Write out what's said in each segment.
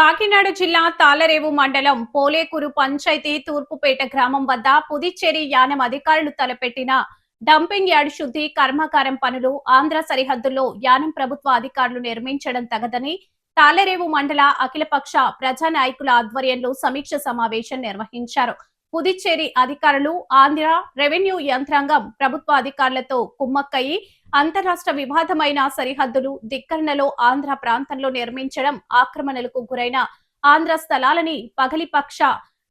కాకినాడ జిల్లా తాళరేవు మండలం పోలేకూరు పంచాయతీ తూర్పుపేట గ్రామం వద్ద పుదుచ్చేరి యానం అధికారులు తలపెట్టిన డంపింగ్ యార్డ్ శుద్ధి కర్మాగారం పనులు ఆంధ్ర సరిహద్దుల్లో యానం ప్రభుత్వ అధికారులు నిర్మించడం తగదని తాళరేవు మండల అఖిలపక్ష ప్రజానాయకుల ఆధ్వర్యంలో సమీక్ష సమావేశం నిర్వహించారు. పుదుచ్చేరి అధికారులు ఆంధ్ర రెవెన్యూ యంత్రాంగం ప్రభుత్వ అధికారులతో కుమ్మక్కయి అంతరాష్ట్ర వివాదమైన సరిహద్దులు ధిక్కరణలో ఆంధ్ర ప్రాంతంలో నిర్మించడం, ఆక్రమణలకు గురైన ఆంధ్ర స్థలాలని పగలిపక్ష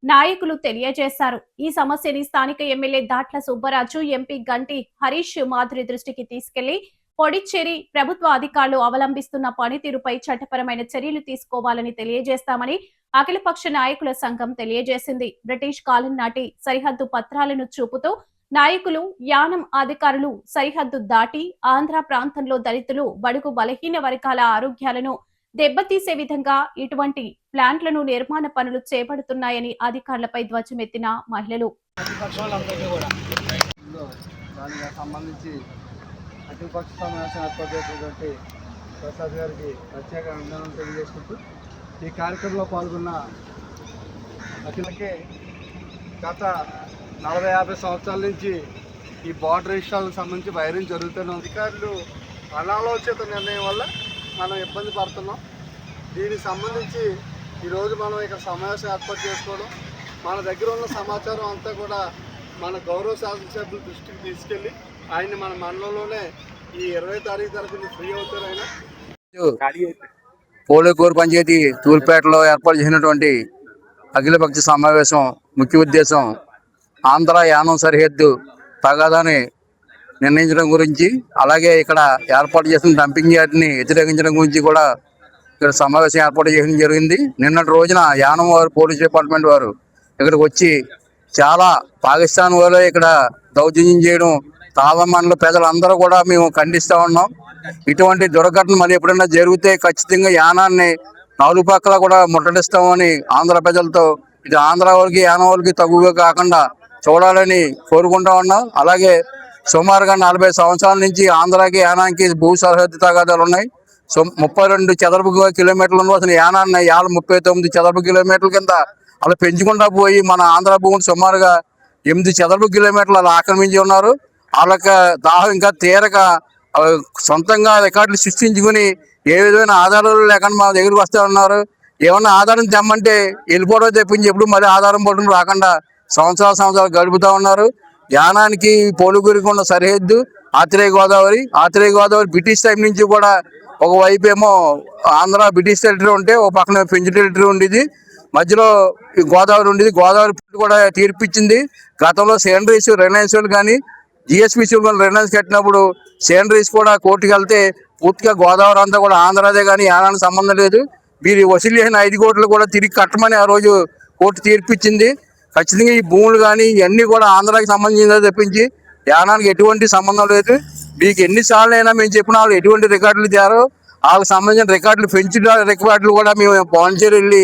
నాయకులు తెలియజేశారు. ఈ సమస్యని స్థానిక ఎమ్మెల్యే దాట్ల సుబ్బరాజు, ఎంపీ గంటి హరీష్ మాధురి దృష్టికి తీసుకెళ్లి పొడిచ్చేరి ప్రభుత్వ అధికారులు అవలంబిస్తున్న పనితీరుపై చట్టపరమైన చర్యలు తీసుకోవాలని తెలియజేస్తామని అఖిలపక్ష నాయకుల సంఘం తెలియజేసింది. బ్రిటిష్ కాలం నాటి సరిహద్దు పత్రాలను చూపుతూ నాయకులు, యానం అధికారులు సరిహద్దు దాటి ఆంధ్ర ప్రాంతంలో దళితులు, బడుగు బలహీన వర్గాల ఆరోగ్యాలను దెబ్బతీసే విధంగా ఇటువంటి ప్లాంట్లను నిర్మాణ పనులు చేపడుతున్నాయని అధికారులపై ధ్వజమెత్తిన మహిళలు అఖిలపక్ష సమావేశం ఏర్పాటు చేసినటువంటి ప్రసాద్ గారికి ప్రత్యేక అభినందనలు తెలియజేసుకుంటూ ఈ కార్యక్రమంలో పాల్గొన్న అఖిలకి గత 40-50 సంవత్సరాల నుంచి ఈ బార్డర్ విషయాలకు సంబంధించి వైరింగ్ జరుగుతున్న అధికారులు అనాలోచిత నిర్ణయం వల్ల మనం ఇబ్బంది పడుతున్నాం. దీనికి సంబంధించి ఈరోజు మనం ఇక్కడ సమావేశం ఏర్పాటు చేసుకోవడం, మన దగ్గర ఉన్న సమాచారం అంతా కూడా మన గౌరవ శాసనసభ్యుల దృష్టికి తీసుకెళ్ళి ఆయన మన మండలంలోనే ఈ 20 తారీఖు తరఫున ఫ్రీ అవుతారు. ఆయన పోలేకూరు పంచాయతీ తూర్పేటలో ఏర్పాటు చేసినటువంటి అఖిలపక్ష సమావేశం ముఖ్య ఉద్దేశం ఆంధ్ర యానం సరిహద్దు తగాదాన్ని నిర్ణయించడం గురించి, అలాగే ఇక్కడ ఏర్పాటు చేసిన డంపింగ్ యార్డ్ని వ్యతిరేకించడం గురించి కూడా ఇక్కడ సమావేశం ఏర్పాటు చేయడం జరిగింది. నిన్నటి రోజున యానం వారు పోలీస్ డిపార్ట్మెంట్ వారు ఇక్కడికి వచ్చి చాలా పాకిస్తాన్ వాళ్ళు ఇక్కడ దౌర్జన్యం చేయడం తాళ మండల ప్రజలందరూ కూడా మేము ఖండిస్తూ ఉన్నాం. ఇటువంటి దుర్ఘటన మరి ఎప్పుడైనా జరిగితే ఖచ్చితంగా యానాన్ని 4 పక్కల కూడా ముట్టడిస్తామని ఆంధ్ర ప్రజలతో, ఇది ఆంధ్ర వాళ్ళకి యానం వాళ్ళకి తగువగా కాకుండా చూడాలని కోరుకుంటా ఉన్నాం. అలాగే సుమారుగా 40 సంవత్సరాల నుంచి ఆంధ్రాకి యానానికి భూ సరిహద్దు తగాదాలు ఉన్నాయి. 32 చదరపు కిలోమీటర్ల అసలు యానాన్ని 39 చదరపు కిలోమీటర్ల కింద అలా పెంచుకుంటా పోయి మన ఆంధ్ర భూములు సుమారుగా 8 చదరపు కిలోమీటర్లు అలా ఆక్రమించి ఉన్నారు. వాళ్ళకి దాహం ఇంకా తీరక సొంతంగా రికార్డులు సృష్టించుకుని ఏ విధమైన ఆధారాలు లేకుండా మా దగ్గరికి వస్తూ ఉన్నారు. ఏమన్నా ఆధారం తెమ్మంటే వెళ్ళిపోవడం తెప్పించి ఎప్పుడు మళ్ళీ ఆధారం పట్టుకుని రాకుండా సంవత్సరాలు గడుపుతూ ఉన్నారు. యానానికి పోలుగురికి ఉన్న సరిహద్దు ఆత్రేయ గోదావరి బ్రిటిష్ టైం నుంచి కూడా ఒకవైపు ఏమో ఆంధ్ర బ్రిటిష్ టెరిటరీ ఉంటే ఒక పక్కన ఫ్రెంచ్ టెరిటరీ ఉండేది, మధ్యలో గోదావరి ఉండేది. గోదావరి కూడా తీర్పిచ్చింది. గతంలో సేనరీస్ రిలయన్స్ కానీ జిఎస్పిసి రిలయన్స్ కట్టినప్పుడు సేనరీస్ కూడా కోర్టుకు వెళ్తే పూర్తిగా గోదావరి అంతా కూడా ఆంధ్రాదే కానీ యానానికి సంబంధం లేదు, వీరు వసూలు చేసిన 5 కోట్లు కూడా తిరిగి కట్టమని ఆ రోజు కోర్టు తీర్పిచ్చింది. ఖచ్చితంగా ఈ భూములు కానీ ఇవన్నీ కూడా ఆంధ్రాకి సంబంధించిందో తెప్పించి యానానికి ఎటువంటి సంబంధం లేదు. మీకు ఎన్నిసార్లు అయినా మేము చెప్పిన వాళ్ళు ఎటువంటి రికార్డులు తేరో వాళ్ళకి సంబంధించిన రికార్డులు రికార్డులు కూడా మేము పాండిచేరి వెళ్ళి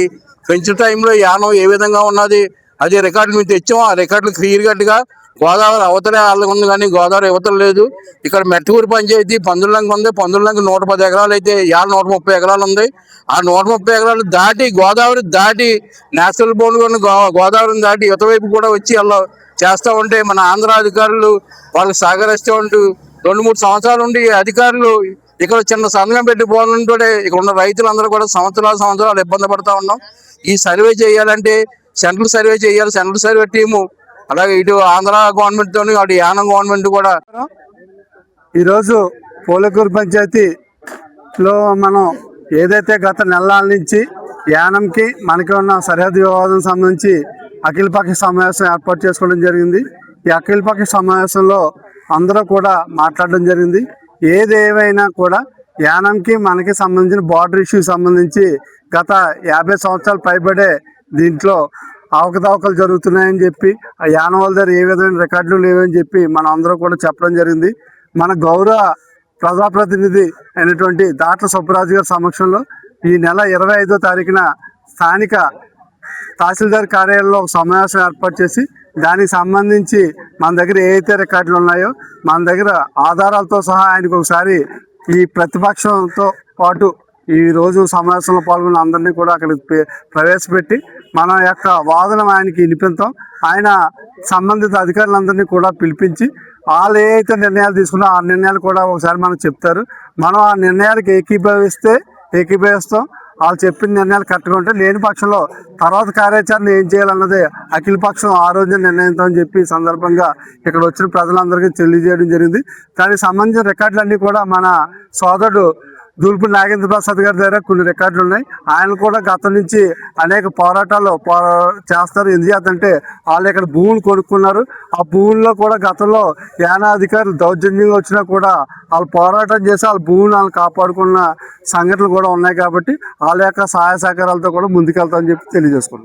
పెంచు టైంలో యానం ఏ విధంగా ఉన్నది అదే రికార్డులు మేము తెచ్చాము. ఆ రికార్డులు క్లియర్ కట్గా గోదావరి అవతలే వాళ్ళకి ఉంది కానీ గోదావరి అవతల లేదు. ఇక్కడ మెట్టూరు పంచాయతీ పందులంక ఉంది. పందులంక 110 ఎకరాలు అయితే 130 ఎకరాలు ఉంది. ఆ 130 ఎకరాలు దాటి గోదావరి దాటి నేషనల్ బోర్డు ఉన్న గోదావరిని దాటి యువతవైపు కూడా వచ్చి అలా చేస్తూ ఉంటే మన ఆంధ్ర అధికారులు వాళ్ళకి సహకరిస్తూ ఉంటూ 2-3 సంవత్సరాలు ఉండి అధికారులు ఇక్కడ చిన్న సంతకం పెట్టి పోతుంటే ఇక్కడ ఉన్న రైతులందరూ కూడా సంవత్సరాలు ఇబ్బంది పడుతూ ఉన్నాం. ఈ సర్వే చేయాలంటే సెంట్రల్ సర్వే చేయాలి. సెంట్రల్ సర్వే టీము అలాగే ఇటు ఆంధ్ర గవర్నమెంట్తో అటు యానం గవర్నమెంట్ కూడా. ఈరోజు పోలేకూరు పంచాయతీలో మనం ఏదైతే గత నెలల నుంచి యానంకి మనకి ఉన్న సరిహద్దు వివాదం సంబంధించి అఖిలపక్ష సమావేశం ఏర్పాటు చేసుకోవడం జరిగింది. ఈ అఖిలపక్ష సమావేశంలో అందరూ కూడా మాట్లాడడం జరిగింది. ఏదేమైనా కూడా యానంకి మనకి సంబంధించిన బార్డర్ ఇష్యూ సంబంధించి గత 50 సంవత్సరాలు పైబడే దీంట్లో అవకతవకలు జరుగుతున్నాయని చెప్పి ఆ యానం వాళ్ళ దగ్గర ఏ విధమైన రికార్డులు లేవని చెప్పి మనం అందరూ కూడా చెప్పడం జరిగింది. మన గౌరవ ప్రజాప్రతినిధి అయినటువంటి దాట్ల సుబ్బరాజు గారి సమక్షంలో ఈ నెల 25వ తారీఖున స్థానిక తహసీల్దార్ కార్యాలయంలో ఒక సమావేశం ఏర్పాటు చేసి దానికి సంబంధించి మన దగ్గర ఏవైతే రికార్డులు ఉన్నాయో మన దగ్గర ఆధారాలతో సహా ఆయనకు ఒకసారి ఈ ప్రతిపక్షంతో పాటు ఈ రోజు సమావేశంలో పాల్గొన్న అందరినీ కూడా అక్కడికి ప్రవేశపెట్టి మన యొక్క వాదన ఆయనకి వినిపిస్తాం. ఆయన సంబంధిత అధికారులందరినీ కూడా పిలిపించి వాళ్ళు ఏ అయితే నిర్ణయాలు తీసుకున్నా ఆ నిర్ణయాలు కూడా ఒకసారి మనకు చెప్తారు. మనం ఆ నిర్ణయాలకు ఏకీభవిస్తాం. వాళ్ళు చెప్పిన నిర్ణయాలు కరెక్ట్గా ఉంటే, లేని పక్షంలో తర్వాత కార్యాచరణ ఏం చేయాలన్నది అఖిల పక్షం ఆ రోజు నిర్ణయిస్తామని చెప్పి ఈ సందర్భంగా ఇక్కడ వచ్చిన ప్రజలందరికీ తెలియజేయడం జరిగింది. దానికి సంబంధించిన రికార్డులన్నీ కూడా మన సోదరుడు దూల్పు నాగేంద్ర ప్రసాద్ గారి దగ్గర కొన్ని రికార్డులు ఉన్నాయి. ఆయన కూడా గతం నుంచి అనేక పోరాటాలు చేస్తారు. ఎందుకంటే వాళ్ళు ఇక్కడ భూములు కొనుక్కున్నారు. ఆ భూముల్లో కూడా గతంలో యానా అధికారులు దౌర్జన్యంగా వచ్చినా కూడా వాళ్ళు పోరాటం చేసి వాళ్ళ భూములు వాళ్ళు కాపాడుకున్న సంఘటనలు కూడా ఉన్నాయి. కాబట్టి వాళ్ళ యొక్క సహాయ సహకారాలతో కూడా ముందుకెళ్తామని చెప్పి తెలియజేసుకున్నాం.